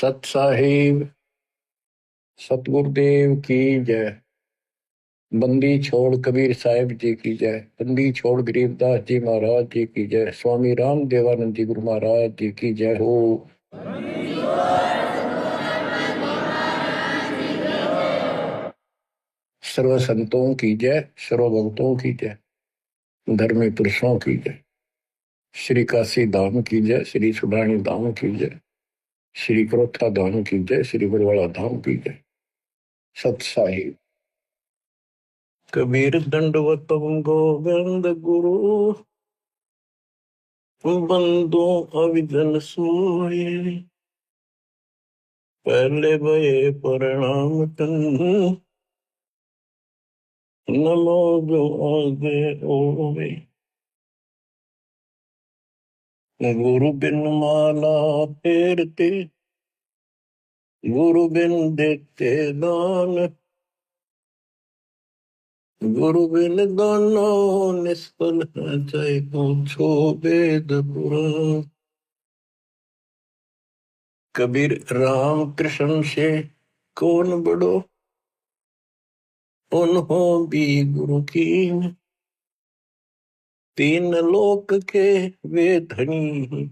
सत साहिब सतगुरुदेव की जय। बंदी छोड़ कबीर साहिब जी की जय। बंदी छोड़ गरीबदास जी महाराज जी की जय। स्वामी राम देवानंद जी गुरु महाराज जी की जय हो। सर्व संतों की जय, सर्व भक्तों की जय, धर्मी पुरुषों की जय। श्री काशी धाम की जय, श्री सुडानी धाम की जय, श्री क्रोथा धाम की जय, श्री बरवाड़ा धाम की जय। सत साहिब कबीर दंडवतम गोविंद गुरु बंदो अविजन सोए। पहले भये प्रणाम तन नमो जो आगे ओवे। गुरु बिन माला फेरते, गुरु बिन देते दान, गुरु बिन दानो निष्फल है चाहे पूछो वेद पुराण। कबीर राम कृष्ण से कौन बड़ो, उन्हों भी गुरु की। तीन लोक के वे धनी,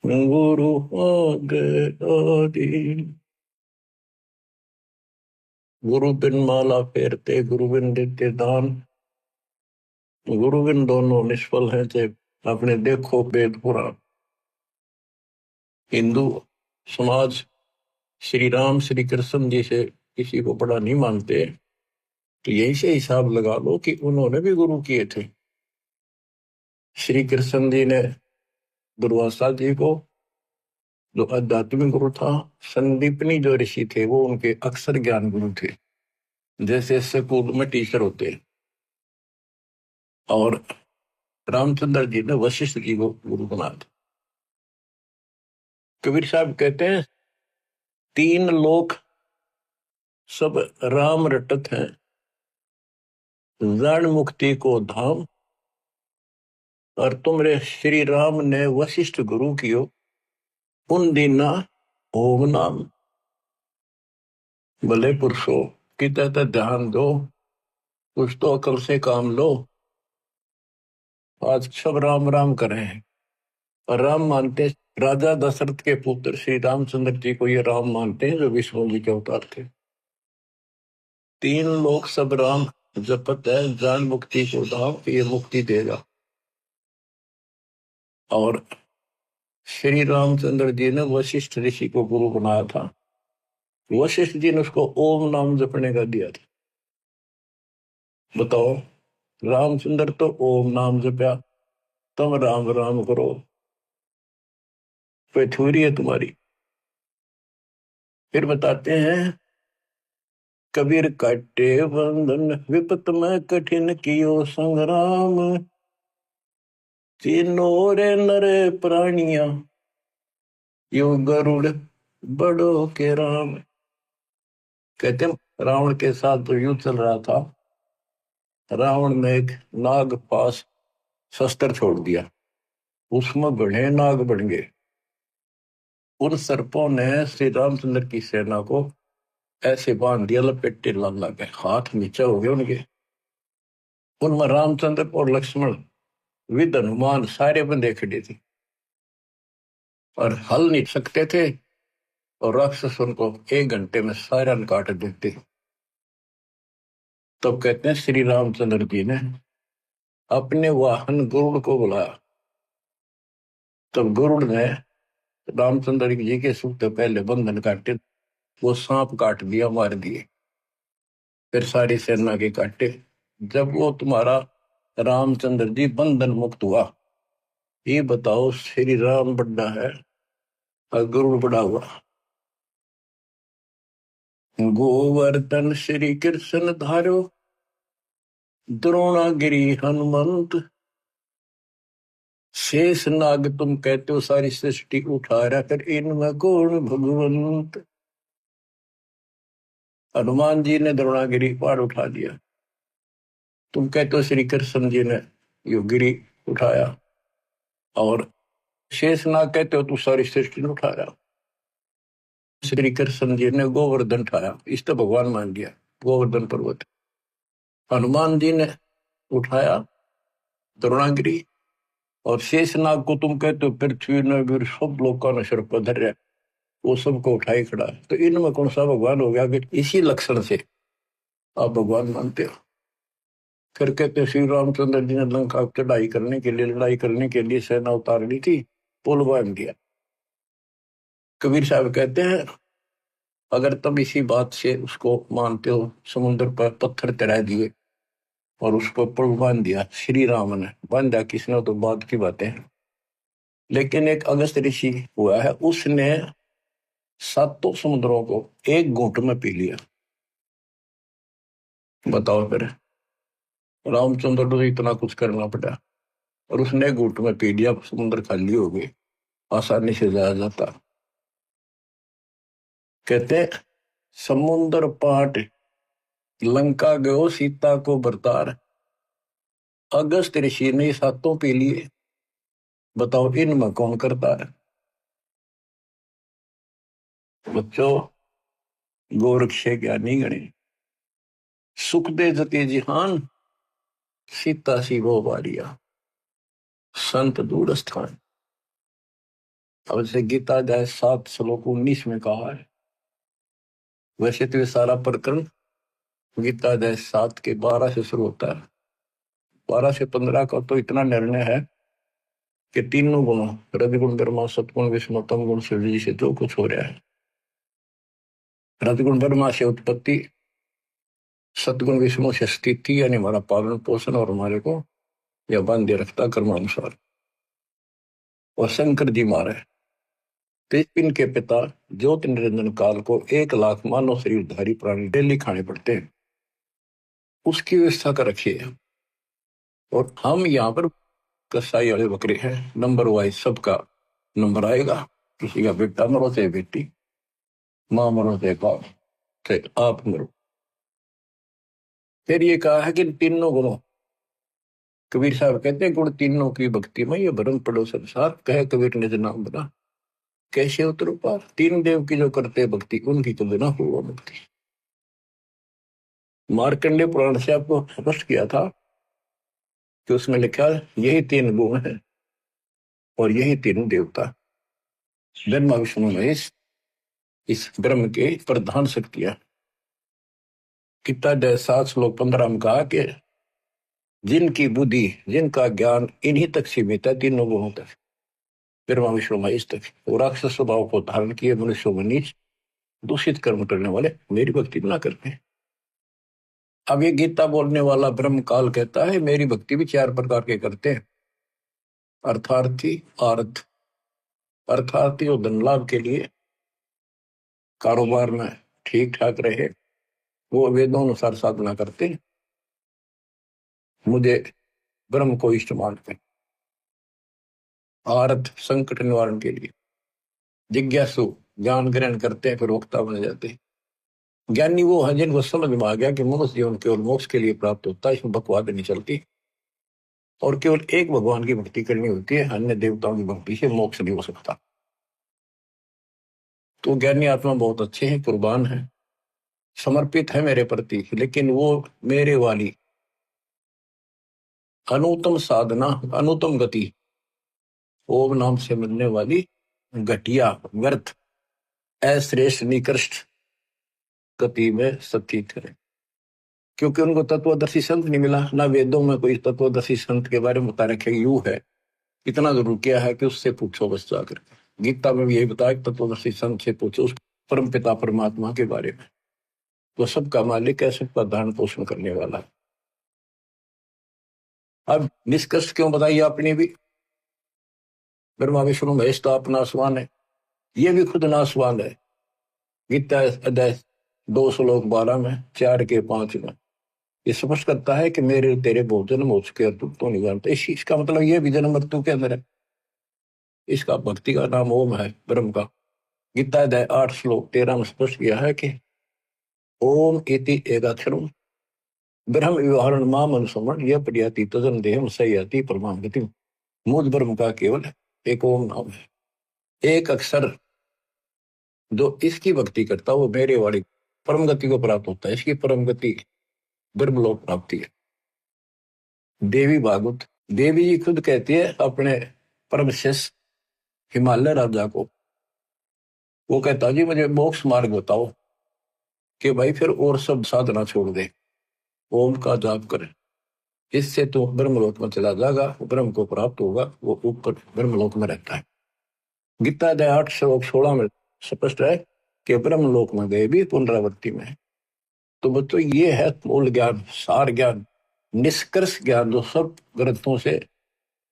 गुरु आगे आदि। गुरु बिन माला फेरते, गुरु बिन देते दान, गुरु बिन दोनों निष्फल है चे अपने देखो वेद पुराण। हिंदू समाज श्री राम श्री कृष्ण जी से किसी को बड़ा नहीं मानते, तो यही से हिसाब लगा लो कि उन्होंने भी गुरु किए थे। श्री कृष्ण जी ने दुर्वासा जी को, जो आध्यात्मिक गुरु था, संदीपनी जो ऋषि थे वो उनके अक्षर ज्ञान गुरु थे, जैसे स्कूल में टीचर होते हैं। और रामचंद्र जी ने वशिष्ठ जी को गुरु बना दिया। कबीर साहब कहते हैं तीन लोक सब राम रटत हैं, जान मुक्ति को धाम। और तुमरे श्री राम ने वशिष्ठ गुरु कियो, उन दीना ओम नाम। भले पुरुषो किते तो ध्यान दो, कुछ तो अकल से काम लो। आज सब राम राम कर रहे हैं और राम मानते, राजा दशरथ के पुत्र श्री रामचंद्र जी को ये राम मानते हैं जो विष्णु जी के अवतार थे। तीन लोग सब राम जपत है, जान मुक्ति को धाम, ये मुक्ति देगा। और श्री रामचंद्र जी ने वशिष्ठ ऋषि को गुरु बनाया था। वशिष्ठ जी ने उसको ओम नाम जपने का दिया था। बताओ, रामचंद्र तो ओम नाम जपया, तुम राम राम करो, पेठूरी है तुम्हारी। फिर बताते हैं कबीर काटे बंधन विपत में कठिन कियो संग्राम। तीनों रे नरे प्राणिया यो गरुड़ बड़ो के राम। कहते हैं रावण के साथ जो युद्ध चल रहा था, रावण ने एक नाग पास शस्त्र छोड़ दिया, उसमें घने नाग बन गए। उन सर्पों ने श्री रामचंद्र की सेना को ऐसे बांध दिया, लपेटे लाल लगे, हाथ नीचे हो गए उनके। उनमें रामचंद्र और लक्ष्मण विद हनुमान सारे बंदे खड़े थे और हल नहीं सकते थे, और राक्षस उनको 1 घंटे में सारा काट देते। तब कहते हैं श्री रामचंद्र जी ने अपने वाहन गरुड़ को बुलाया। तब गरुड़ ने रामचंद्र जी के सूते पहले बंधन काटे, वो सांप काट दिया, मार दिए। फिर सारी सेना के काटे। जब वो तुम्हारा रामचंद्र जी बंधन मुक्त हुआ, ये बताओ श्री राम बड़ा है और गरुड़ बड़ा हुआ। गोवर्धन श्री कृष्ण धारो, द्रोणागिरी हनुमंत। शेष नाग तुम कहते हो सारी सृष्टि उठा रहा कर, इनमें कौन भगवंत। हनुमान जी ने द्रोणागिरी पहाड़ उठा दिया, तुम कहते हो श्री कृष्ण जी ने यो गिरी उठाया। और शेष नाग कहते हो तू सारी सृष्टि उठा रहा। श्री कृष्ण जी ने गोवर्धन उठाया, इसको भगवान मान लिया, गोवर्धन पर्वत। हनुमान जी ने उठाया द्रोणागिरी, और शेषनाग को तुम कहते हो पृथ्वी ने भी सब लोगों ने सिर पर धर रहा, वो सबको उठाई खड़ा। तो इनमें कौन सा भगवान हो गया? कि इसी लक्षण से आप भगवान मानते हो। फिर कहते श्री रामचंद्र जी ने लंका चढ़ाई करने के लिए, लड़ाई करने के लिए सेना उतार ली थी, पुल बांध दिया। कबीर साहब कहते हैं अगर तुम इसी बात से उसको मानते हो, समुद्र पर पत्थर तैरा दिए और उसको पुल बांध दिया, श्री राम ने बांधा, किसने, तो बात की बातें हैं। लेकिन एक अगस्त ऋषि हुआ है, उसने सातों समुद्रों को एक घूंट में पी लिया। बताओ फिर, रामचंद्र को इतना कुछ करना पड़ा और उसने एक घूंट में पी लिया, समुद्र खाली हो गई, आसानी से जाया जाता। कहते समुद्र पाट लंका गयो सीता को बरतार, अगस्त ऋषि ने सातों पी लिए। बताओ इनमें कौन करता है? बच्चों, गोरक्ष ज्ञानी गणे, सुख दे जते जिहान, सीता सी वो बारिया, संत दूर स्थान। अब से गीता अध्याय 7 श्लोक 19 में कहा है। वैसे तो ये सारा प्रकरण गीता अध्याय 7 के 12 से शुरू होता है। 12 से 15 का तो इतना निर्णय है कि तीनों गुणों, रजगुण ब्रह्मा, सतगुण विष्णु, तम गुण शिव जी से जो कुछ हो रहा है, रजगुण ब्रह्मा से उत्पत्ति, सतगुण विष्णु से स्थिति यानी हमारा पालन पोषण और हमारे को यह बांधे रखता कर्मानुसार, और शंकर जी मारे तो इनके पिता ज्योति निरंजन काल को 1 लाख मानव शरीरधारी प्राणी डेली खाने पड़ते हैं, उसकी व्यवस्था कर रखी है। और हम यहाँ पर कसाई वाले बकरे हैं, नंबर वाइज सबका नंबर आएगा, किसी का बेटा मरो चाहे बेटी, माँ मरो चाहे बाप, चाहे आप मरो। फिर ये कहा है कि तीनों गुणों, कबीर साहब कहते हैं गुण तीनों की भक्ति में ये भरम पड़ो संसार, कहे कबीर निज नाम बना, कैसे उतरो पार। तीन देव की जो करते भक्ति, उनकी तो बिना हुआ भक्ति। मार्कंडेय पुराण से आपको स्पष्ट किया था कि उसमें लिखा यही 3 गुण है और यही तीनों देवता, ब्रह्मा विष्णु महेश, इस ब्रह्म के प्रधान शक्तियां। गीता अध्याय 7 श्लोक 15 में कहा कि जिनकी बुद्धि, जिनका ज्ञान इन्हीं तक सीमित है, तीनों गुणों तक, ब्रह्मा विष्णु महेश तक, वो राक्षस स्वभाव को धारण किए मनुष्य में नीच दूषित कर्म करने वाले मेरी भक्ति ना करते हैं। अब ये गीता बोलने वाला ब्रह्म काल कहता है मेरी भक्ति भी 4 प्रकार के करते हैं। अर्थार्थी, अर्थ अर्थार्थी और धन लाभ के लिए, कारोबार में ठीक ठाक रहे, वो वेदों अनुसार साधना करते हैं, मुझे ब्रह्म को इष्ट मानते हैं। अर्थ संकट निवारण के लिए, जिज्ञासु ज्ञान ग्रहण करते हैं, फिर वक्ता बन जाते हैं। ज्ञानी वो है जिनको समझ में आ गया कि मनुष्य जीवन केवल मोक्ष के लिए प्राप्त होता है, इसमें बकवाद नहीं चलती, और केवल एक भगवान की भक्ति करनी होती है, अन्य देवताओं की भक्ति से मोक्ष नहीं हो सकता। तो ज्ञानी आत्मा बहुत अच्छे हैं, कुर्बान है, समर्पित है मेरे प्रति, लेकिन वो मेरे वाली अनुत्तम साधना, अनुत्तम गति, ओम नाम से मिलने वाली घटिया व्यर्थ अश्रेष्ठ निकृष्ट गति में स्थित है। क्योंकि उनको तत्वदर्शी संत नहीं मिला, ना वेदों में कोई तत्वदर्शी संत के बारे में बता रखे यू है। इतना जरूर किया है कि उससे पूछो बस जाकर। गीता में भी यही बताया कि तत्वदर्शी संत से पूछो उस परम पिता परमात्मा के बारे में, वो सबका मालिक है, सबका धारण पोषण करने वाला है। अब निष्कर्ष क्यों बताइए आपने भी, ब्रह्मा विष्णु महेश तो आप नासवान है, ये भी खुद नासवान है। गीता अध्याय 2 श्लोक 12 में, 4 के 5 में ये स्पष्ट करता है कि मेरे तेरे बहुत जन्म हो चुके हैं, तू तो नहीं जानता। इसका मतलब ये भी जन्म मृत्यु के अंदर है। इसका भक्ति का नाम ओम है, ब्रह्म का। गीता अध्याय 8 श्लोक 13 में स्पष्ट किया है कि ओम इति एकाक्षरम ब्रह्म व्यवहारण माम अनुसमण यह प्रयाति तजन देहम सयाति परमाम गति। मूल ब्रह्म का केवल एक ओम नाम है, एक अक्षर जो इसकी भक्ति करता वो मेरे वाली परम गति को प्राप्त होता है। इसकी परम गति ब्रह्मलोक प्राप्ति है। देवी भागवत, देवी जी खुद कहती है अपने परम शिष्य हिमालय राजा को, वो कहता जी मुझे मोक्ष मार्ग बताओ, कि भाई फिर और सब साधना छोड़ दे, ओम का जाप करे, इससे तो ब्रह्मलोक में चला जाएगा, ब्रह्म को प्राप्त होगा, वो ऊपर ब्रह्मलोक में रहता है। गीता अध्याय 8 श्लोक 16 में स्पष्ट है कि ब्रह्मलोक में गए भी पुनरावृत्ति में है। तो बच्चों ये है मूल ज्ञान, सार ज्ञान, निष्कर्ष ज्ञान, जो सब ग्रंथों से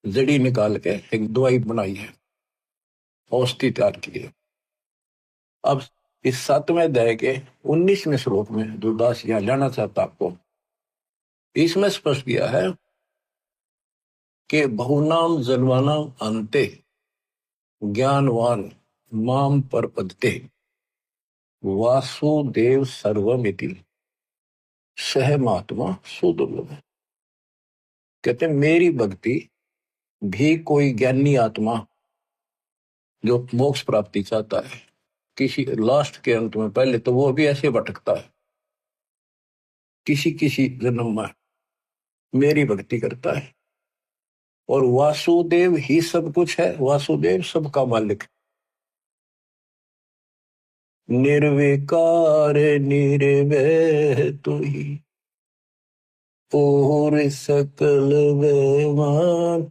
जड़ी निकाल के एक दवाई बनाई है, औषधि तैयार की है। अब इस 7वें अध्याय के 19वें श्लोक में जो दास यहाँ जाना चाहता आपको, इसमें स्पष्ट किया है कि बहुनाम जन्मानाम अंते ज्ञानवान माम परपदते वासुदेव सर्वमिति सह महात्मा सुदुर्लभ। कहते मेरी भक्ति भी कोई ज्ञानी आत्मा जो मोक्ष प्राप्ति चाहता है किसी लास्ट के अंत में, पहले तो वो भी ऐसे भटकता है, किसी किसी जन्म में मेरी भक्ति करता है, और वासुदेव ही सब कुछ है, वासुदेव सबका मालिक, निर्विकार निर्भय तू ही और सकल बेमान,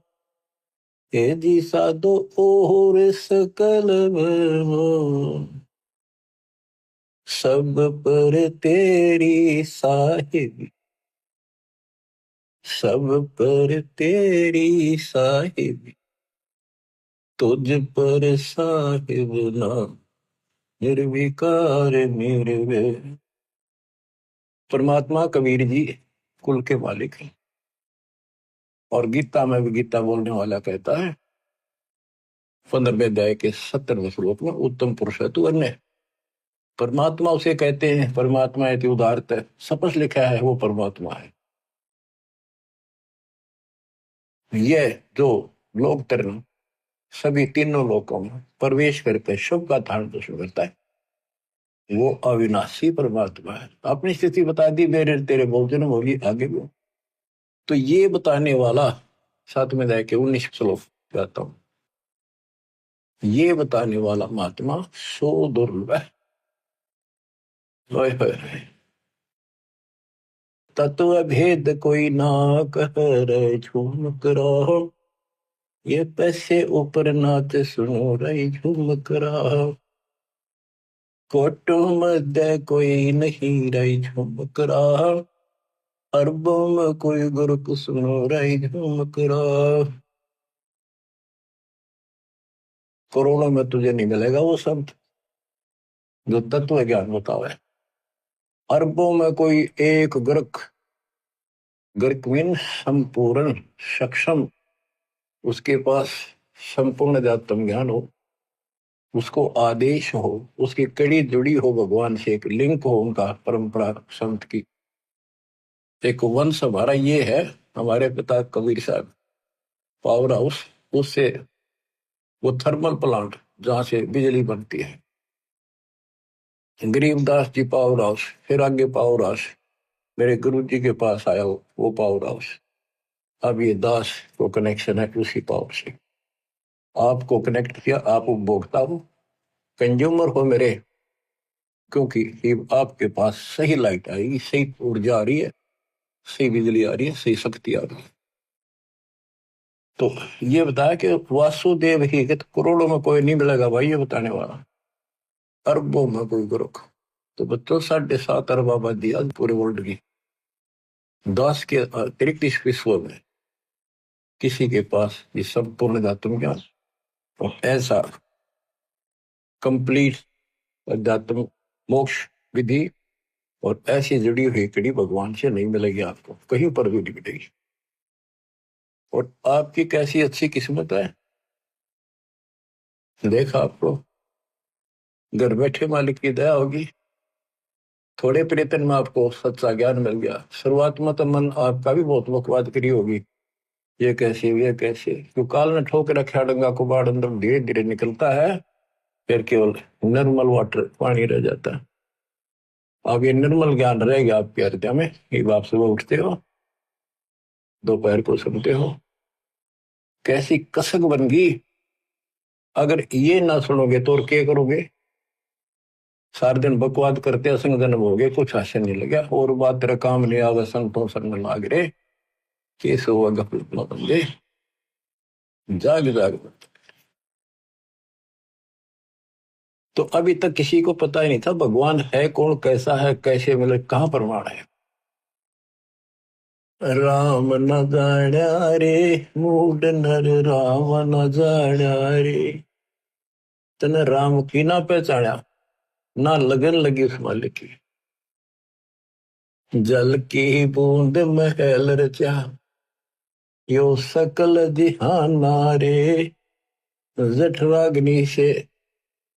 हे जी साधो और सकल बेमान, सब पर तेरी साहिबी, सब पर तेरी साहिबी, तुझ पर साहिब नाम, निर्विकार निर्भय। परमात्मा कबीर जी कुल के मालिक हैं, और गीता में भी गीता बोलने वाला कहता है 15वें अध्याय के 70वें श्लोक में, उत्तम पुरुष है तू अन्य। परमात्मा उसे कहते हैं, परमात्मा है उदारत है, सपस लिखा है वो परमात्मा है। यह जो लोक तरण सभी तीनों लोकों में प्रवेश करके शुभ का धारण पोषण करता है, वो अविनाशी परमात्मा है। अपनी स्थिति बता दी, मेरे तेरे बहुजन होगी आगे भी। तो ये बताने वाला 7वें अध्याय के 19 श्लोक कहता हूं, ये बताने वाला महात्मा सो दुर्लभ है। तत्व भेद कोई ना कह रहे झूम करो, ये पैसे ऊपर नाच सुनो रही झूम करा, कोटों मध्य कोई नहीं रही झूम करा, अरबों में कोई गुरु सुनो रही झूम करा। करोड़ों में तुझे नहीं मिलेगा वो संत जो तत्व ज्ञान बतावे। अरबों में कोई एक ग्रक, ग्रक मीन संपूर्ण सक्षम, उसके पास संपूर्ण अध्यात्म ज्ञान हो, उसको आदेश हो, उसकी कड़ी जुड़ी हो भगवान से, एक लिंक हो उनका परंपरा संत की। एक वंश हमारा ये है, हमारे पिता कबीर साहब पावर हाउस, उससे वो थर्मल प्लांट जहां से बिजली बनती है, गरीबदास जी पावर हाउस, फिर आगे पावर हाउस मेरे गुरु जी के पास आया हो, वो पावर हाउस। अब ये दास को कनेक्शन है उसी पावर से, आपको कनेक्ट किया, आप उपभोक्ता हो, कंज्यूमर हो मेरे, क्योंकि आपके पास सही लाइट आएगी, सही ऊर्जा आ रही है, सही बिजली आ रही है, सही शक्ति आ रही है। तो ये बताया कि वासुदेव ही, कि करोड़ों में कोई नहीं मिलेगा भाई ये बताने वाला, अरबों में कोई गुरु। तो बच्चों 7.5 अरब आबादी आज पूरे वर्ल्ड की, 10 के अतिरिक्त इस विश्व में किसी के पास ये संपूर्ण अध्यात्म ज्ञान और ऐसा कंप्लीट अध्यात्म मोक्ष विधि और ऐसी जुड़ी हुई कड़ी भगवान से नहीं मिलेगी, आपको कहीं पर भी नहीं मिलेगी। और आपकी कैसी अच्छी किस्मत है, देखा आपको घर बैठे मालिक की दया होगी, थोड़े प्रयत्न में आपको सच्चा ज्ञान मिल गया। शुरुआत में तो मन आपका भी बहुत बकवाद करी होगी, ये कैसे, क्यों काल ने ठोक रखा डंगा को बाढ़ अंदर धीरे धीरे निकलता है, फिर केवल निर्मल वाटर पानी रह जाता है। अब ये निर्मल ज्ञान रहेगा आपके हृदय में। एक आप सुबह उठते हो, दोपहर को सुनते हो, कैसी कसक बन गई। अगर ये ना सुनोगे तो और क्या करोगे? सारे दिन बकवाद करते असंग जन्म हो गए, कुछ हास्य नहीं लगा, और बात तेरा काम नहीं आवे, संतों संग लाग रे, केस हुआ गफलत न बंदे, जाग जाग। तो अभी तक किसी को पता ही नहीं था भगवान है कौन, कैसा है, कैसे मिले, कहाँ प्रमाण है। राम न जाण्या रे, मूड नर राम न जाण्या रे। तने राम की ना पहचाना, ना लगन लगी उस मालिक की। जल की बूंद महल रचा, यो सकल जिहाना रे। जठराग्नि से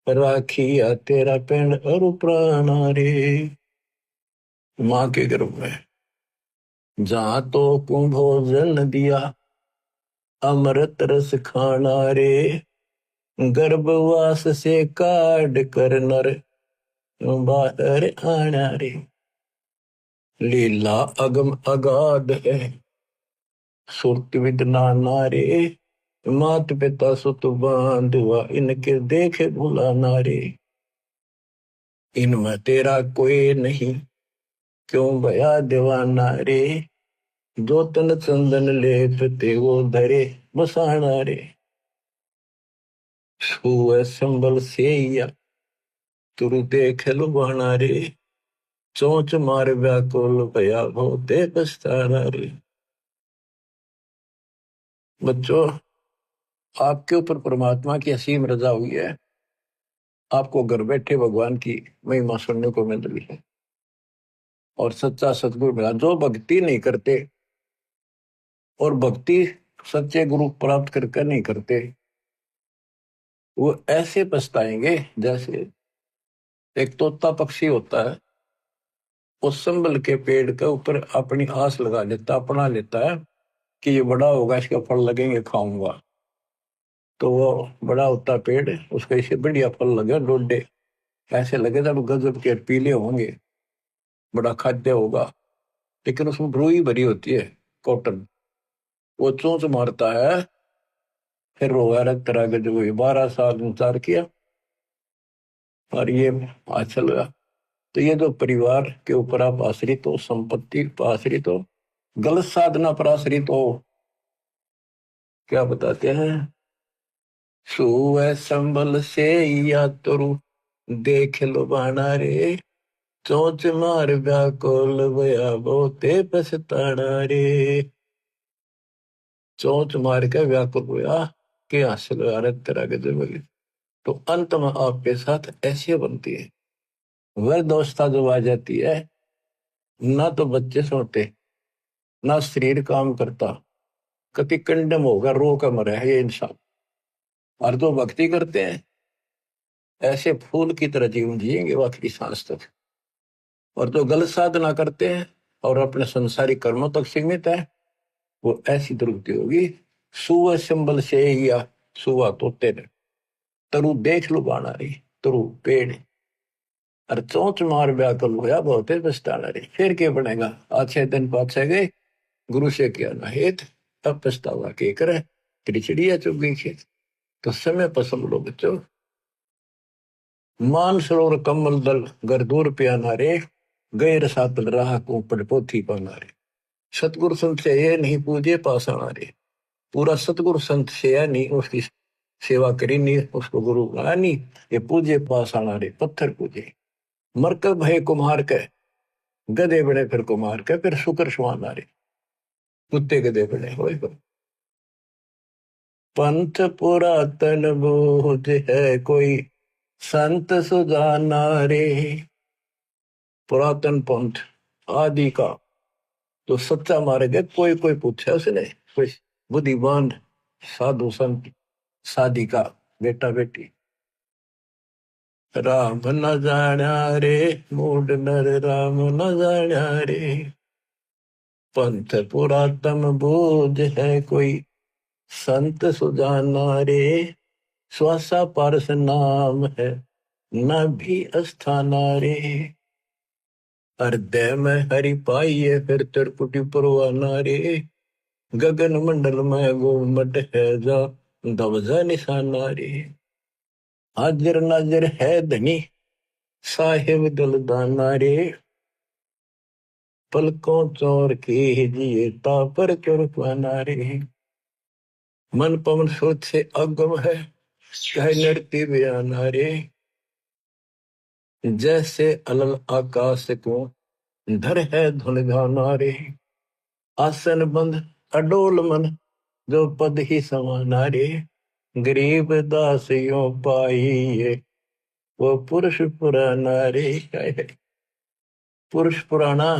राखिया तेरा पेड़ और प्राणा रे। माँ के गर्भ में जहां तो कुंभोजन दिया, अमृत रस खाना रे। गर्भवास से काट कर नर बाहर आना रे। लीला अगम अगाध है, सुरत विद नाना रे। मात पिता सुत बांधवा, इनके देखे भुलाना रे। इनमें तेरा कोई नहीं, क्यों भया दीवाना रे। जो तन चंदन लेप ते वो धरे बसाना रे। छुए संबल से या तुरु देख लुभाना रे। चोंच मार व्याकुल भया होते पछताना रे। बच्चों, आपके ऊपर परमात्मा की असीम रजा हुई है। आपको घर बैठे भगवान की महिमा सुनने को मिल रही है, और सच्चा सतगुरु मिला। जो भक्ति नहीं करते, और भक्ति सच्चे गुरु प्राप्त करके नहीं करते, वो ऐसे पछताएंगे जैसे एक तोता पक्षी होता है, उस संबल के पेड़ के ऊपर अपनी आस लगा लेता, अपना लेता है कि ये बड़ा होगा, इसके फल लगेंगे, खाऊंगा। तो वो बड़ा होता पेड़, उसका इसे बढ़िया फल लगे, डोडे ऐसे लगे जब गजब के पीले होंगे, बड़ा खाद्य होगा। लेकिन उसमें रुई भरी होती है, कॉटन। वो चोंच मारता है, फिर रोगा रख तरह के, जो 12 साल इंतजार किया और ये अच्छा लगा। तो ये जो परिवार के ऊपर आप आश्रित हो, संपत्ति पर आश्रित हो, गलत साधना पर आश्रित हो, क्या बताते हैं? सुअ संबल से या तुरु देख लो बाना रे। चोंच मार व्याकुल भया बहुते पछताना रे। चोंच मार के व्याकुल हुआ कि हासिल अरग तरह के जब, तो अंत में आपके साथ ऐसी बनती है। वह दोस्ता जो आ जाती है, ना तो बच्चे सोते, ना शरीर काम करता, कति कंडम होगा, रो का मरे है ये इंसान। और जो भक्ति करते हैं, ऐसे फूल की तरह जीवन जिएंगे वो आखिरी सांस तक। और जो गलत साधना करते हैं और अपने संसारिक कर्मों तक सीमित है, वो ऐसी दुर्गति होगी। सुअ संबल से या सुआ तोते ने, तरु देख लो बाना रही, तरु पेड़, और चोंच मार व्याकुल होया बहुते पछताना रही। फिर क्या बनेगा? अच्छे दिन पाछे गए, गुरु से किया ना हेत, अब पछतावा के करे, तेरी चिड़िया चुग गई खेत। तो समय पसंद लो बच्चों। मान सरोवर कमल दल घर दूर प्याना रे। गए रसातल राह को पड़ पोथी पाना रे। सतगुरु संत से ये नहीं पूजे पासाना रे। पूरा सतगुरु संत से है नहीं, उसकी सेवा करी नहीं, उसको गुरु बना नहीं, ये पूजे पासाना रे, पत्थर पूजे। मरकब भय कुम्हार के, गधे बड़े फिर कुम्हार के, फिर शुक्र सुहाना रे, कुत्ते गधे बड़े हो। पंथ पुरातन बोध है कोई, संत सुजाना रे। पुरातन पंथ आदि का तो सच्चा मार्ग है, कोई कोई पूछा उसने, कोई बुद्धिमान साधु संत साधिका बेटा बेटी। राम न जाण्या रे, मूड नर राम न जाण्या रे। पंथ पुरातन बोध है कोई, संत सुजाना रे। श्वासा पारस नाम है न भी अस्थाना रे। हृदय में हरि पाइये फिर त्रिपुटी परवाना रे। गगन मंडल में गोमट है जा दबजा निशाना रे। हाजिर नाजिर है धनी साहिब दलदाना रे। पलकों चौर के जिए तापर चुरपाना रे। मन पवन सोच से अगम है कह नृत्य बयाना रे। जैसे अलल आकाश को धर है धुन गाना रे। आसन बंद अडोल मन जो पद ही समाना रे। गरीब दासियों पाइये वो पुरुष पुराना रे। पुरुष पुराना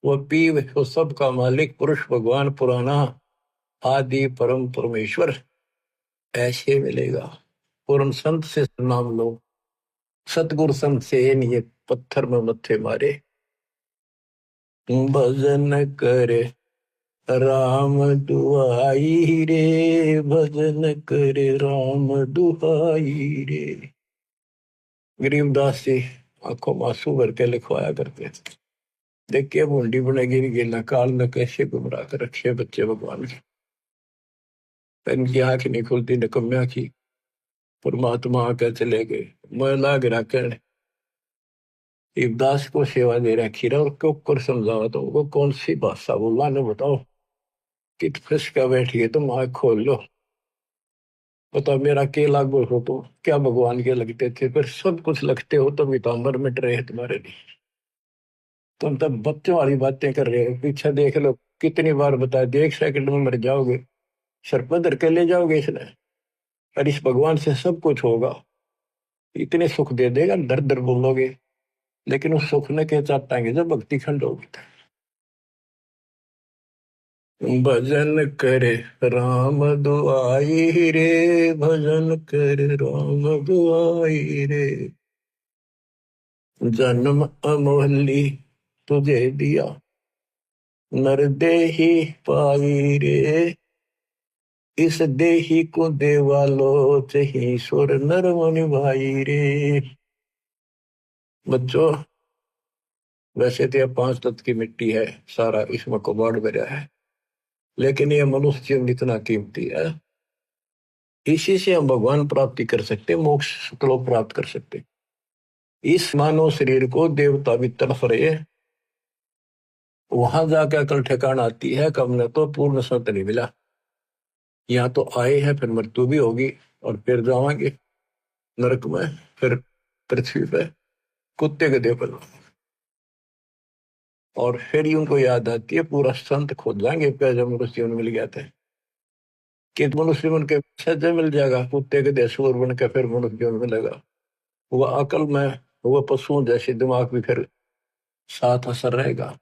वो पीव वो सबका मालिक पुरुष भगवान पुराना आदि परम परमेश्वर ऐसे मिलेगा। पूर्ण संत से नाम लो सतगुरु संत से ये पत्थर में मत्थे मारे। भजन करे राम दुआई रे। भजन करे राम दुआई रे। गरीबदास जी आंखों में आंसू भर के लिखवाया करते थे। देखिए बूंदी बनेगी नहीं गिरना काल न कैसे गुमराह कर रखे बच्चे भगवान के। इनकी आंख नहीं खुलती निकम्या की। परमात्मा आकर चले गए मैं लाग रखने इब्दास को सेवा दे रखी रहा और क्यों कर समझावा तो वो कौन सी भाषा बोला ने बताओ। कित फंसका बैठिए तुम आँख खोल लो बता मेरा के लागू हो तो क्या भगवान के लगते थे फिर सब कुछ लगते हो तो वितांबर मिट रहे तुम्हारे लिए। तुम तब बच्चों वाली बातें कर रहे हो पीछे देख लो कितनी बार बताया कि 1 सेकंड में मर जाओगे सर पधर के ले जाओगे इसने। और इस भगवान से सब कुछ होगा इतने सुख दे देगा दर दर बोलोगे लेकिन उस सुख ने के चाटाएंगे जब भक्ति खंड होगी। भजन करे राम दुआई रे। भजन करे राम दुआई रे। जन्म अमोहली तुझे दिया नर देही पाई रे। इस देही को देवालो चही सुर नर मुनि भाई रे। बच्चों वैसे तो यह 5 तत्व की मिट्टी है सारा इसमें कबाड़ भरा है लेकिन यह मनुष्य जीवन इतना कीमती है इसी से हम भगवान प्राप्ति कर सकते मोक्ष सुखलोक प्राप्त कर सकते। इस मानव शरीर को देवता भी तरफ रहे वहां जाकर अकल ठिकाना आती है कब न तो पूर्ण सत्य नहीं मिला। यहाँ तो आए हैं फिर मृत्यु भी होगी और फिर जावांगे नरक में फिर पृथ्वी पे कुत्ते गधे पर और फिर ही उनको याद आती है पूरा संत खोज जाएंगे जब मनुष्य मिल गया था कि मनुष्य बन के सज्जन मिल जाएगा कुत्ते गधे सूर बन के फिर मनुष्य मिलेगा। वह अकल में वह पशुओं जैसे दिमाग भी फिर साथ असर रहेगा।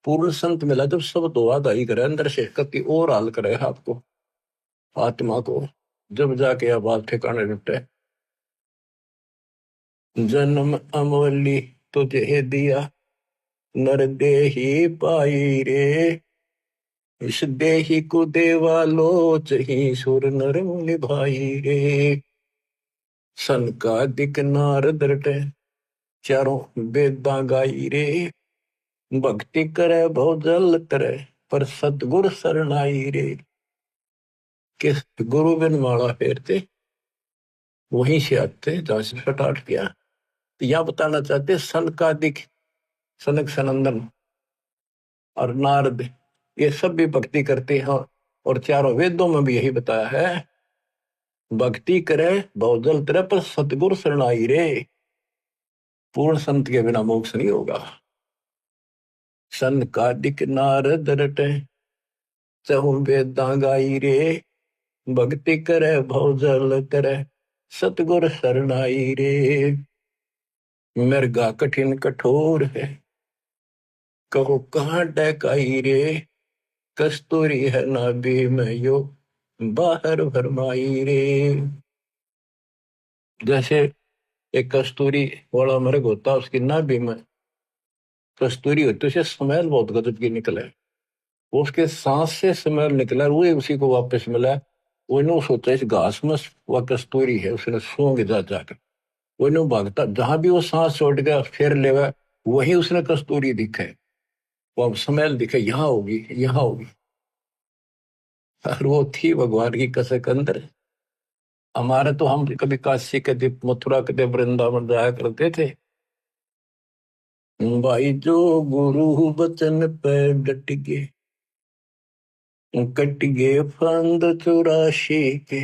पूर्ण संत मिला जब सब तो आदाई करे अंदर से कति और हाल करे आपको आत्मा को जब जाके अब बात ठिकाने जुटे। जन्म अमोली तुझे दिया नर देही पाई रे। इस देही को देवा लोच ही सुर नर मुनि भाई रे। सन का दिक नारद रटे चारों वेदा गाई रे। भक्ति करे बहु जल तरे पर सतगुर शरणाई रे। किस गुरु बिन माला फेरते वहीं से आते जहां से स्टार्ट किया। तो यह बताना चाहते सन का दिक सनक सनंदन और नारद ये सब भी भक्ति करते हैं और चारों वेदों में भी यही बताया है भक्ति करे बहुजल तरे पर सतगुरु शरणाई रे। पूर्ण संत के बिना मोक्ष नहीं होगा। सन का दिक नारद रटे चहु वेदा गाई रे। भक्ति करे बहुजल तरे सतगुर शरणाई रे। मृगा कठिन कठोर है कहो कहाँ डकाई रे। कस्तूरी है नाभि में यो बाहर भरमाई रे। जैसे एक कस्तूरी वाला मृग होता उसकी नाभि में कस्तूरी होती उसे स्मेल बहुत गजब की निकले उसके सांस से स्मेल निकला वो उसी को वापस मिला वो नो सोचा इस घास में वह कस्तूरी है, उसने सूंघ जा जाकर वो नो भागता, जहां भी वो सांस छोड़ गया फिर लेवा, वही उसने कस्तूरी दिखे, वो अब स्मेल दिखे, यहाँ होगी यहाँ होगी। और वो थी भगवान की कसक अंदर। हमारे तो हम कभी काशी कभी मथुरा कभी वृंदावन जाया करते थे। भाई जो गुरु बचन पे डट गए, कट गए फंद 84 के,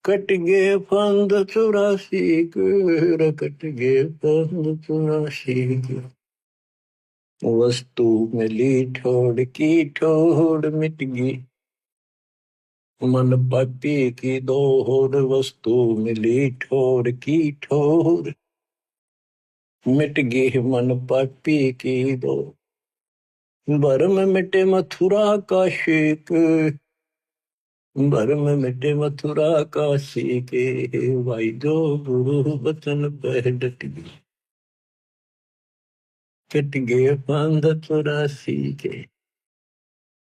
कट गए फंद 84 के, कट गए फंद 84 के। वस्तु मिली ठोड़ की ठोड़ मिट गई, मन पापी की दौड़, वस्तु मिली ठोड़ की ठोड़ मिट गई, मन पापी की दौड़। भरम मिटे मथुरा का शेक, भरम मिटे मथुरा का शेके, भाई जो गुरु बचन पर डट गई, कट गए फंद 84 के।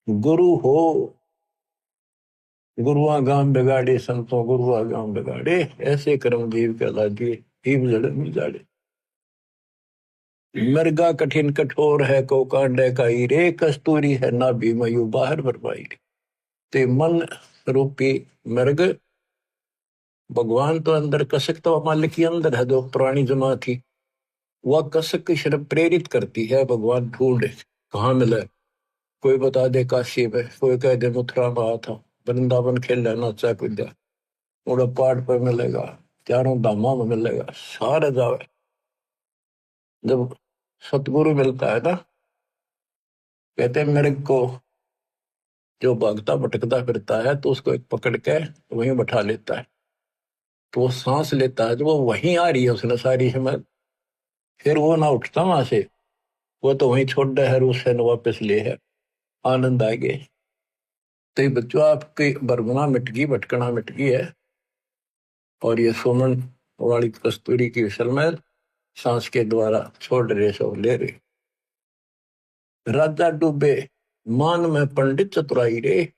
गुरु हो गुरुआ गांव बिगाड़े, संतों गुरुआ गांव बिगाड़े, ऐसे कर्मजीव कहला दिए हिम जड़ में जाड़े। मृगा कठिन कठोर है को कांडे का रे, कस्तूरी है ना भी मयू बाहर भरपाई। ते मन रूपी मृग, भगवान तो अंदर, कसक तो मालिक के अंदर है, जो पुरानी जमा थी वह कसक की शर्म प्रेरित करती है। भगवान ढूंढे कहाँ मिले, कोई बता दे काशी में, कोई कह दे मथुरा में आया था, वृंदावन खेल नाचा कूदा, उड़ा पहाड़ पर मिलेगा, चारों धामा में मिलेगा, सारे जावे। जब सतगुरु मिलता है ना, कहते हैं मेरे को जो भागता भटकता फिरता है तो उसको एक पकड़ के वहीं बैठा लेता है, तो वो सांस लेता है, तो वो वहीं आ रही है उसने सारी हिम्मत, फिर वो ना उठता वहां से, वो तो वहीं छोड़ दे है, उससे न वापस ले है, आनंद आ गए। तो ये बच्चों आपकी बरगुना मिट गई, भटकना मिट गई है, और ये सोमन वाली कस्तूरी की विसल में सांस के द्वारा छोड़ रहे, सो ले रहे। राजा डूबे मान में पंडित चतुराई रे,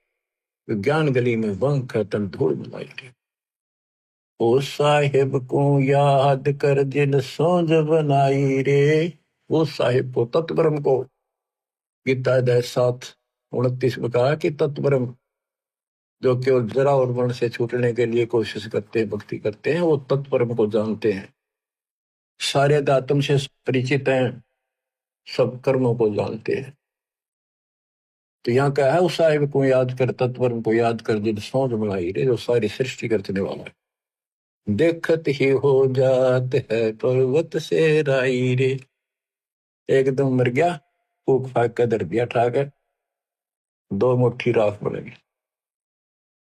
ज्ञान गली में बंक तन धूल मिलाई रे। ओ साहिब को याद कर जिन सोज बनाई रे, वो साहिब को तत्वरम को, गीता अध्याय 7:29 में कहा कि तत्वरम जो केवल जरा और वर्ण से छूटने के लिए कोशिश करते हैं, भक्ति करते हैं, वो तत्परम को जानते हैं, सारे आत्म से परिचित हैं, सब कर्मों को जानते हैं। तो यहाँ क्या है, उस साहिब को याद कर, तत्परम को याद कर जिन सोच बनाई रे, जो सारी सृष्टि करने वाला है। देखत ही हो जात है पर्वत से राई रे, एकदम मर गया, फूक फाक कर धर दिया ठाक है, 2 मुट्ठी राख बनेगी।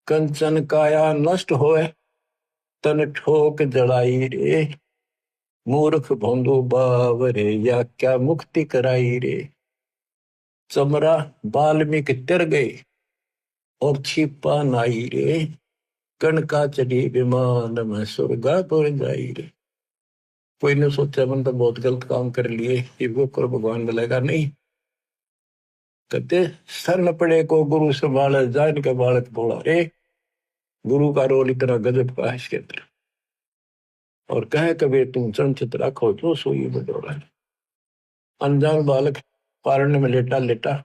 कंचन काया नष्ट होए, तन ठोक जड़ाई रे, मूर्ख भोंदू बावरे, या क्या मुक्ति कराई रे। चमरा बाल्मीकि तिर गए, और छिपा नाई रे, कणका चढ़ी विमान में स्वर्गापुर जाई रे। कोई ने सोचा मन तो बहुत गलत काम कर लिए, ये वो कर भगवान मिलेगा नहीं। कहते सर न पड़े को गुरु संभाले, जान के बालक बोला रे, गुरु का रोल इतना गजब का है इसके अंदर। और कहे कभी तुम चंचित रखो जो सोई बडोरा। अनजान बालक पारने में लेटा लेटा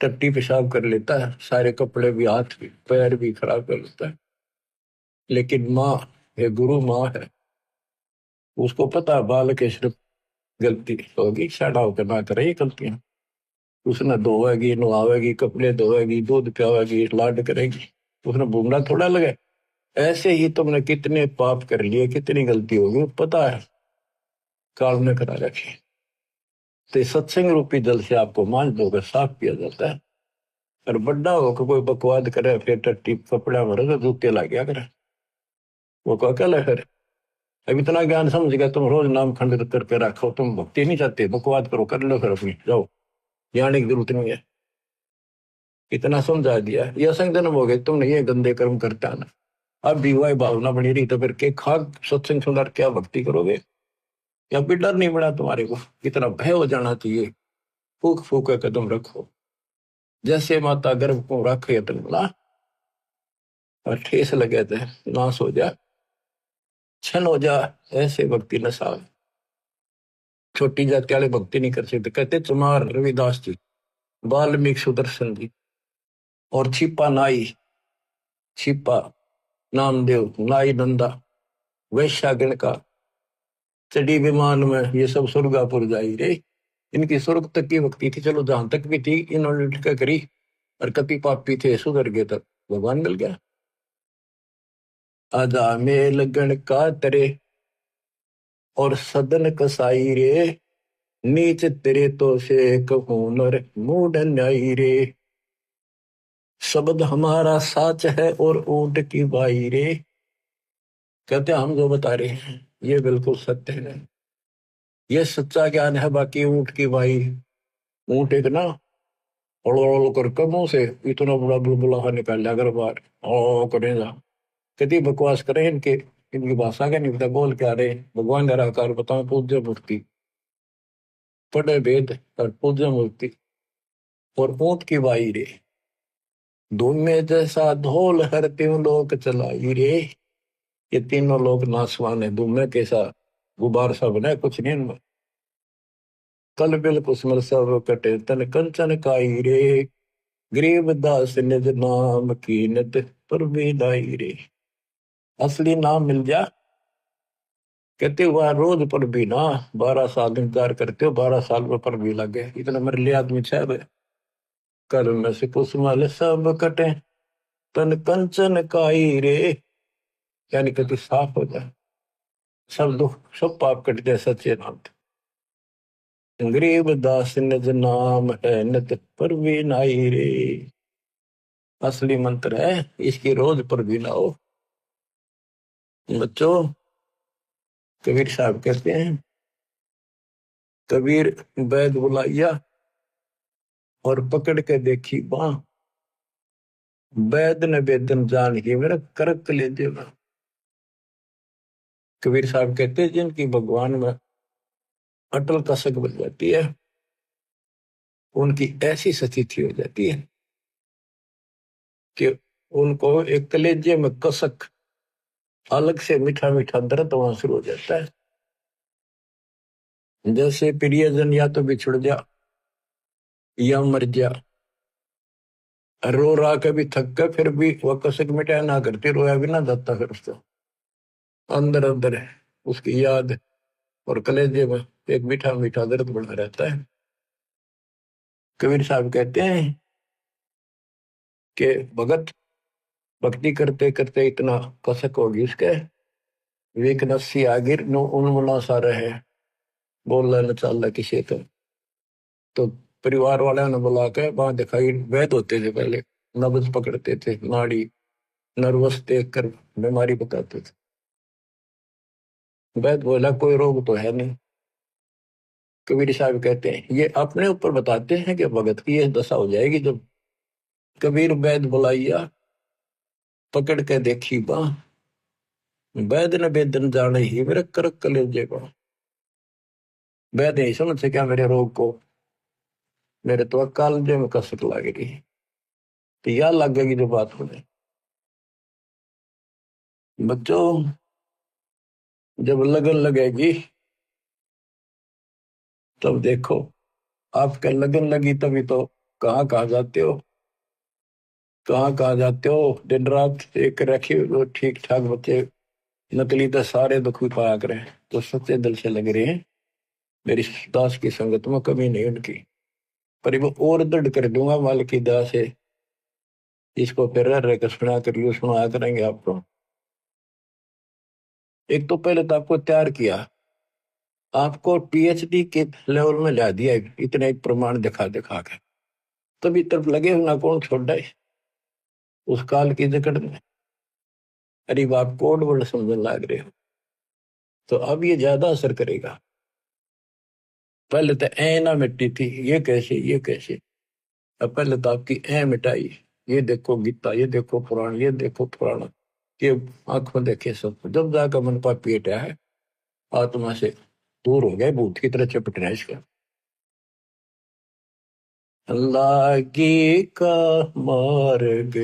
टट्टी पेशाब कर लेता है, सारे कपड़े भी, हाथ भी, पैर भी खराब कर लेता है, लेकिन माँ ये गुरु माँ है, उसको पता है बालक के सिर्फ गलती होगी, साड़ा होकर ना करे ये गलतियां। उसने धोएगी, नहावेगी, कपड़े धोएगी, दूध पियावेगी, लाड करेगी, उसने भूमना थोड़ा लगे। ऐसे ही तुमने कितने पाप कर लिए, कितनी गलती होगी पता है, काल ने करा रखी। तो सत्संग रूपी जल से आपको मांझ धोकर साफ किया जाता है। और बड्डा होकर कोई बकवाद करे, फिर टट्टी कपड़ा भरे तो जूते ला गया करे, वो को अकल है। फिर अब इतना ज्ञान समझ गया, तुम रोज नाम खंडित करके रखो, तुम भक्ति नहीं चाहते, बकवाद करो, कर लो, फिर अपनी जाओ, जाने की जरूरत नहीं है। इतना समझा दिया, ये असंग जन्म हो गए, तुमने ये गंदे कर्म करता ना, अब भी वही भावना बनी रही, तो फिर के खाक सत्संग सुनकर क्या भक्ति करोगे? या फिर डर नहीं बना तुम्हारे को? इतना भय हो जाना चाहिए। फूक फूक कदम रखो, जैसे माता गर्भ को रखे तन बोला, और ठेस लगे थे नाश हो जा छन हो जा, ऐसे भक्ति न साव। छोटी जाति वाले भक्ति नहीं कर सकते। कहते चमार रविदास जी, वाल्मीकि सुदर्शन जी, और छिपा नाई, छिपा नामदेव, नाई नंदा, वैश्यागण का, चढ़ी विमान में, ये सब स्वर्गापुर जाई रे। इनकी स्वर्ग तक की भक्ति थी। चलो जहां तक भी थी इन्होंने क्या करी, और कति पापी थे सुधर गए तक भगवान मिल गया। आजा मेल गण का तरे और सदन कसाई रे, नीच तेरे तो से कहूनर मूड न्यायी रे। शब्द हमारा साच है और ऊंट की बाई रे। कहते हैं हम जो बता रहे हैं ये बिल्कुल सत्य है, ये सच्चा ज्ञान है। बाकी ऊंट की बाई, ऊंट एक ना ओल कर मुंह से इतना बड़ा बुलबुला निकाल लिया अगर बार ओ करेगा। कितनी बकवास करें इनके, इनकी भाषा का नहीं पता बोल क्या रहे। भगवान निराकार बताओ, पूज्य मूर्ति, पढ़े वेद और पूज्य मूर्ति और ऊंट की बाई रे। धूम में जैसा ढोल हर तीनों लोग चलाई रे। ये तीनों लोग नासवान है। धूम में कैसा गुबार सा बना कुछ नहीं इनमें। कल बिल कुसमल सब कटे तन कंचन काई रे। गरीब दास निज नाम कीनत पर बेदाई रे। असली नाम मिल जा, कहते हुआ रोज पर भी ना 12 साल इंतजार करते हो, 12 साल में पर भी लगे। इतना मेरे लिए आदमी छह कल में से कुसमल सब कटे तन कंचन काई रे। यानी कहते साफ हो जाए, सब दुख सब पाप कट जाए सच्चे नाम से। गरीब दास निज नाम है नित पर भी नाई रे। असली मंत्र है, इसकी रोज पर भी ना हो। बच्चों, कबीर साहब कहते हैं, कबीर वैद बुलाइया और पकड़ के देखी बाँ, वैद ने वेदन जान ही मेरा करक ले देना। कबीर साहब कहते हैं जिनकी भगवान में अटल कसक बन जाती है, उनकी ऐसी स्थिति हो जाती है कि उनको एक कलेजे में कसक अलग से मीठा मीठा दर्द वहां शुरू हो जाता है। जैसे प्रियजन या तो बिछुड़ जा या मर जा, रो रहा कभी थक कर फिर भी वह कसक मिटाया ना करती, रोया भी ना जाता। फिर उसको अंदर अंदर है उसकी याद और कलेजे में एक मीठा मीठा दर्द बना रहता है। कबीर साहब कहते हैं कि भगत भक्ति करते करते इतना कसक होगी उसके, वेक नस्सी आगिर नो उन्मना सा रहे, बोलना न चाल किसी तो परिवार वाले ने बुला के वहां दिखाई। वैद होते थे पहले, नब्ज पकड़ते थे, नाड़ी नर्वस देख कर बीमारी बताते थे। वैद बोला कोई रोग तो है नहीं। कबीर साहब कहते हैं ये अपने ऊपर बताते हैं कि भगत की यह दशा हो जाएगी जब कबीर वैद बुलाइया पकड़ के देखी बाँ, वैद ने वेदन जाने ही मेरे करक कलेजे को। वैद नहीं समझ से क्या मेरे रोग को, मेरे तो कालजे में कसक लगेगी। तो यह लगेगी जो बात होने। बच्चों, जब लगन लगेगी तब देखो, आपके लगन लगी तभी तो कहाँ कहाँ जाते हो, कहाँ कहाँ जाते हो। दिन रात एक रखी ठीक ठाक बच्चे, नकली तो सारे दुखी पाया करें, तो सच्चे दिल से लग रहे हैं मेरी दास की संगत में कमी नहीं उनकी। पर वो और दृढ़ कर दूंगा मालिक की दया से। इसको फिर रह कर सुना कर सुनाया करेंगे आपको। एक तो पहले तो आपको तैयार किया, आपको पीएचडी के लेवल में ला दिया इतने एक प्रमाण दिखा दिखा के, तभी तब लगे ना कौन छोड़ है उस काल की जकड़ में। अरे आप कोड वर्ड समझने लग रहे हो तो अब ये ज्यादा असर करेगा। पहले तो ए ना मिट्टी थी, ये कैसे ये कैसे। अब पहले तो आपकी ए मिटाई, ये देखो गीता, ये देखो पुराण, ये देखो पुराण, ये आंख में देखे सब। जब जाकर मन पर पेट है, आत्मा से दूर हो गए, भूत की तरह चपट रहे इसका। लागी का मार्ग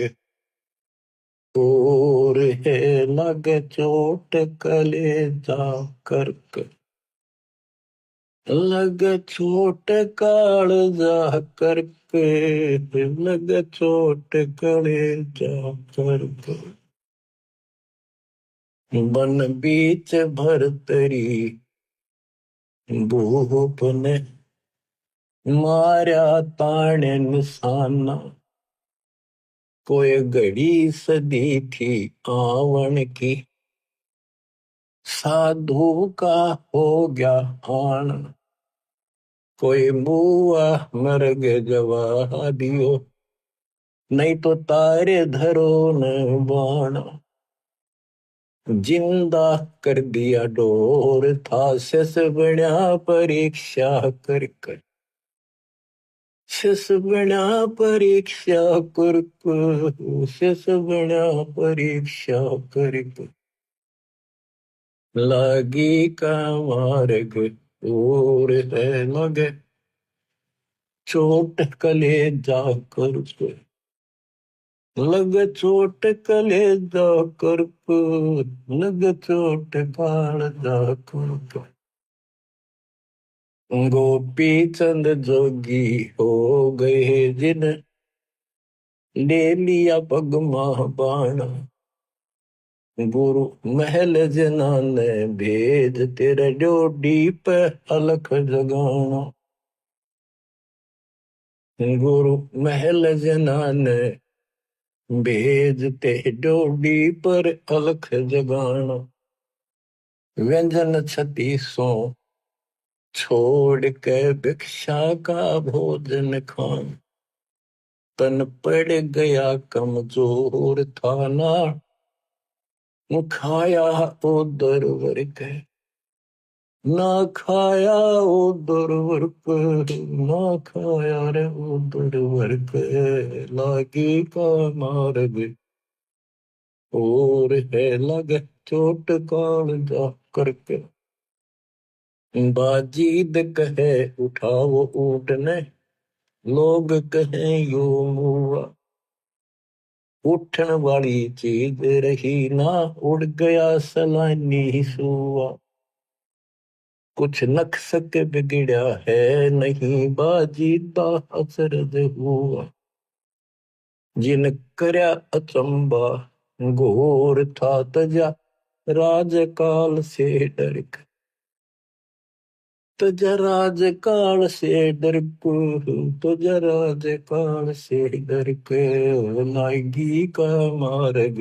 और है लगे चोट कलेजा करके, लगे चोट कालजा करके, लगे चोट कलेजा करके। बन बीच भरतरी भूप ने मारा ताने निशाना, कोई घड़ी सदी थी आवन की, साधु का हो गया आन। कोई बुआ मर गए जवा दियो, नहीं तो तारे धरो न बाण। जिंदा कर दिया डोर था शेष बना परीक्षा कर कर, शेष बना परीक्षा कर कर, शेष बना परीक्षा कर कर। लागी का मार्ग और है लगे चोट कलेजा कर कर, लग चोट कलेजा कर कर, लग चोट कालजा कर कर। गोपी चंद जोगी हो गए जिन ले लिया पगमा बाण। गुरु महल जनाने भेज तेरे डोडी पे अलख जगाना। गुरु महल जनाने भेज ते डोडी पर अलख जगाना। व्यंजन छत्तीसों छोड़ के भिक्षा का भोजन खान। तन पड़ गया कमजोर था ना, खाया उधर वर्ग, ना खाया उधर वर्ग, ना खाया रे उधर वर्ग। लागी का मार्ग और है लगे चोट कालजा करके। बाजीद कहे उठाओ ऊँटने, लोग कहे यो मुआ। उठन वाली चीज रही ना, उड़ गया सलानी सुआ। कुछ नक्सक बिगड़ा है नहीं, बाजीदा असरद हुआ। जिन करया अचंबा घोर था तजा, राजकाल से डर के। तजा राजकाल से डर को, तजा राजकाल से डर के। लागी का मार्ग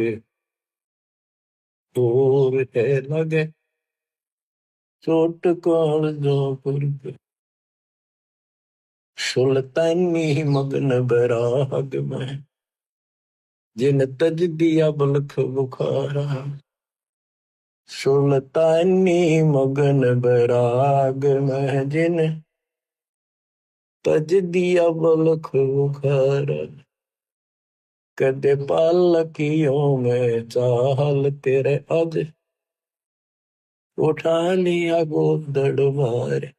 और है लगे चोट कालजा पर के। सुल्तानी मगन बराग में, जिन तज दिया बलख बुखारा। सुल्तानी मगन बराग में, जिन तज दिया बलख बुखारा। कदे पालकियों में चाल तेरे अज, उठा लिया गोदड़ मार।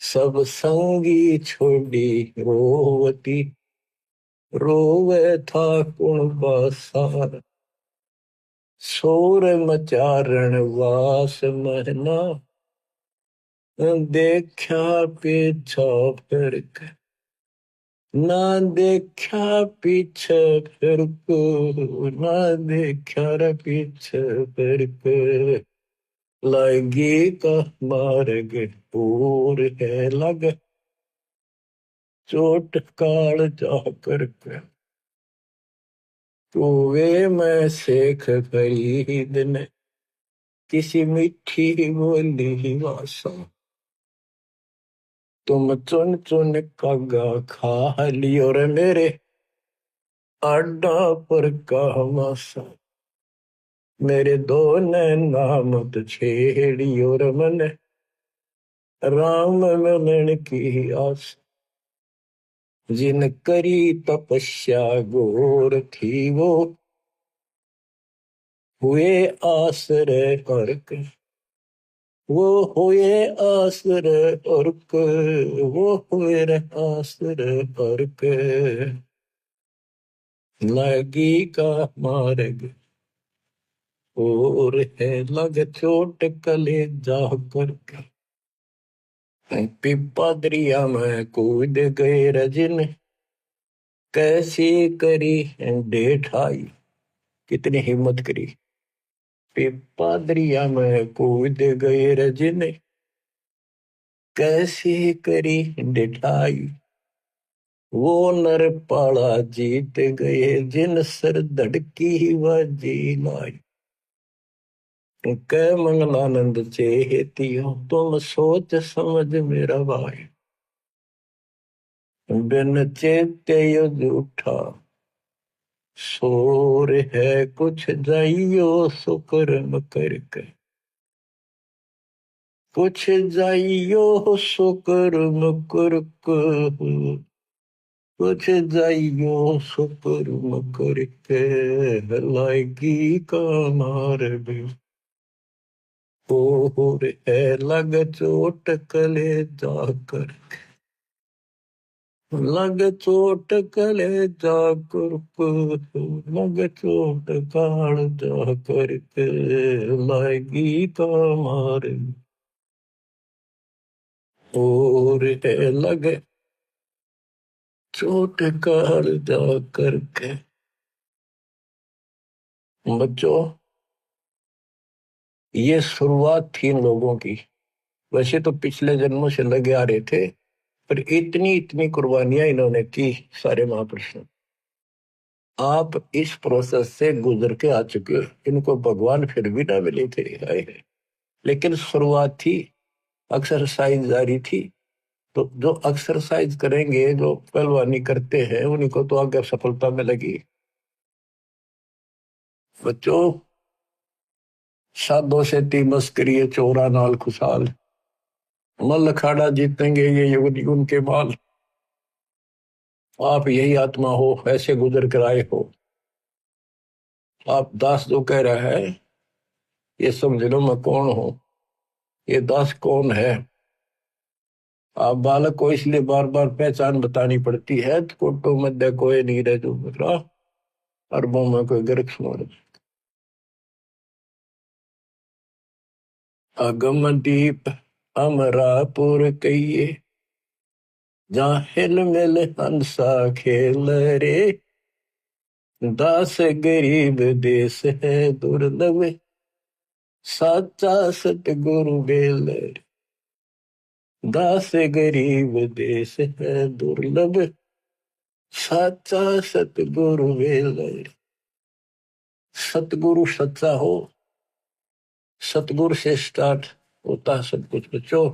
सब संगी छोड़ी रोवती, रोवे था कुण बासार। शोर मचारण वास महना, देखा पीछा फिर के। ना देखा पीछे फिर को, ना देखा रे पीछे फिर के। लागी का मार्ग और है लग चोट काल जा करके। कुएं में शेख फरीद ने किसी मीठी बोली भाषा। तुम चुन चुन कागा खा लियो रे मेरे आडा पर का मासा। मेरे दो नैना मत छेड़ियो रे मन, राम मिलन की आस। जिन करी तपस्या घोर थी वो, हुए आश्रय अर्क। वो हुए आश्रय अर्क, वो हुए आश्रय अर्क। लगी का मार्ग और है लग चोट कले जा करके। पिपा दरिया में कूद गए रजन, कैसी करी डेठाई। कितनी हिम्मत करी। पिपा दरिया में कूद गए रजन, कैसी करी डेठाई। वो नर पाला जीत गए जिन सर धड़की व जी लाई। कै मंगलानंद चेतियो तुम सोच समझ मेरा भाई। बिन चेते झूठा शोर है कुछ जाइयो सुकर्म करके। कुछ जाइयो सुकर्म करके। कुछ जाइयो सुकर्म करके। लाएगी का मार्ग और है लग चोट कले जाकर। लग चोट कले जाकर। लग चोट काल जाकर के। लाएगी का मार्ग और है लग चोट काल जाकर के। बच्चों, ये शुरुआत थी इन लोगों की। वैसे तो पिछले जन्मों से लगे आ रहे थे, पर इतनी इतनी कुर्बानियां इन्होंने की सारे महापुरुषों। आप इस प्रोसेस से गुजर के आ चुके हो। इनको भगवान फिर भी ना मिले थे, हाय। लेकिन शुरुआत थी, एक्सरसाइज जारी थी। तो जो एक्सरसाइज करेंगे, जो पहलवानी करते हैं, उन्हीं को तो आगे सफलता मिलेगी। बच्चों, साधो से ती मस्करी चोरा नाल खुशहाल। मल अखाड़ा जीतेंगे ये युग युग के माल। आप यही आत्मा हो, ऐसे गुजर कर आए हो। आप दास जो कह रहा है, ये समझ लो मैं कौन हूं। ये दास कौन है। आप बालक को इसलिए बार बार पहचान बतानी पड़ती है। तो कोटो मध्य कोई नहीं रह जो मेरा, अरबों में कोई गर्क सुन। अगम दीप अमरापुर कहिए, जहाँ हिल मिल हंसा खेल रे। दास गरीब देश है दुर्लभ, साचा सतगुरु बेल। दास गरीब देश है दुर्लभ, साचा सतगुरु बेल। सतगुरु सच्चा हो, सतगुरु से स्टार्ट होता सब कुछ बच्चों।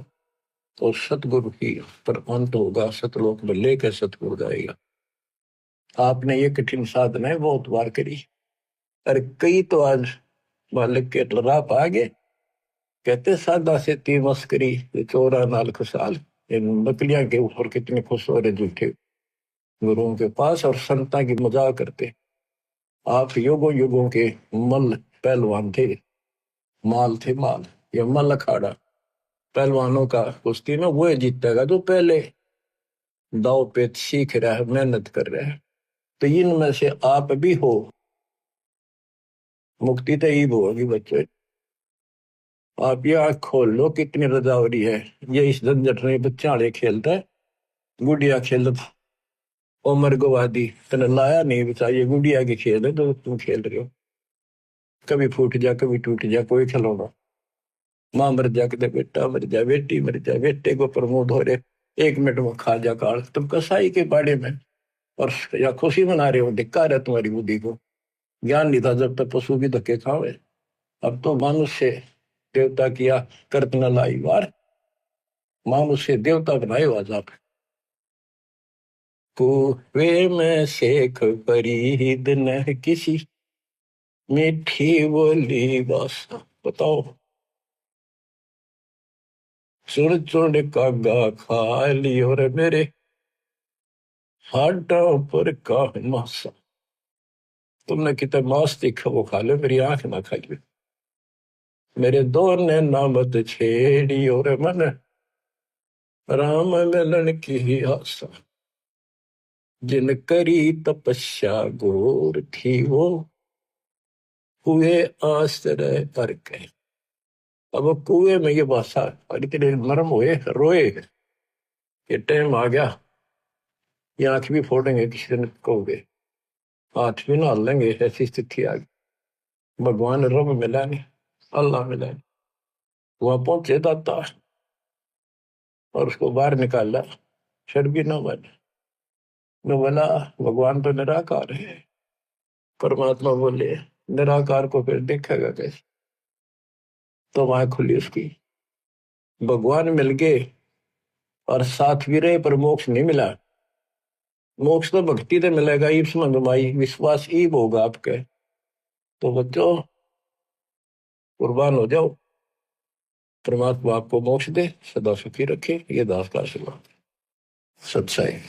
तो सतगुरु ही पर अंत होगा, सतलोक में लेकर सतगुरु जाएगा। आपने ये कठिन साधना बहुत बार करी, और कई तो आज मालिक के राह आ गए। कहते सादा से ती मस्करी चोरा नाल खुशहाल। इन बकलियां के ऊपर कितने खुश हो रहे झूठे गुरुओं के पास, और संता की मजाक करते। आप युगों युगों के मल पहलवान थे, माल थे माल। ये मल अखाड़ा पहलवानों का कुश्ती में वो जीतेगा जो पहले दाव पेच सीख रहा है, मेहनत कर रहा है। तो इनमें से आप भी हो। मुक्ति तो ईब होगी बच्चे। आप ये आंख खोल लो, कितनी रजावरी है। ये इस झंझट में बच्चा आड़े खेलता है, गुड़िया खेल। उमर गवादी तने लाया नहीं बचा, ये गुड़िया के खेल है जो तुम खेल रहे हो। कभी फूट जा कभी टूट जा कोई खिलौना। माँ मर जा के बेटा मर जा, बेटी मर जा, बेटे को प्रमोद हो रहे 1 मिनट में खा जा काल। तुम कसाई के बाड़े में और या खुशी मना रहे हो। धिक्कार है तुम्हारी बुद्धि को। ज्ञान नहीं था जब तक पशु भी धक्के खावे। अब तो मनुष्य देवता किया करत न लाई वार। मनुष्य देवता बनाए आज आप। कुएं में शेख फरीद न किसी, मीठी बोली बस। बताओ, सुर चुड़ कागा खा ली और मेरे हाडों पर का मासा। तुमने कितना मांस देखा वो खा लो, मेरी आंख ना खाइए। मेरे दो ने नामत छेड़ी और मन राम मिलन की आशा। जिन करी तपस्या घोर थी वो, हुए आश्रय पर के। अब वो कुएं में ये भाषा और इतने नरम हुए रोए, ये टाइम आ गया, ये आंख भी फोड़ेंगे किसी दिन कहोगे, हाथ भी ना लेंगे, ऐसी स्थिति आ गई। भगवान रब मिला नहीं, अल्लाह मिला नहीं। वहां पहुंचे दाता और उसको बाहर निकाला, शर्बी न बने। मैं बोला भगवान तो निराकार है। परमात्मा बोले निराकार को फिर देखेगा कैसे? तो वहां खुली उसकी, भगवान मिल गए और साथ भी रहे पर मोक्ष नहीं मिला। मोक्ष तो भक्ति से मिलेगा, ईप्स मंगमाई विश्वास ईब होगा आपके। तो बच्चों कुर्बान हो जाओ, परमात्मा आपको मोक्ष दे, सदा सुखी रखे। ये दास का आशीर्वाद। सच्चाई।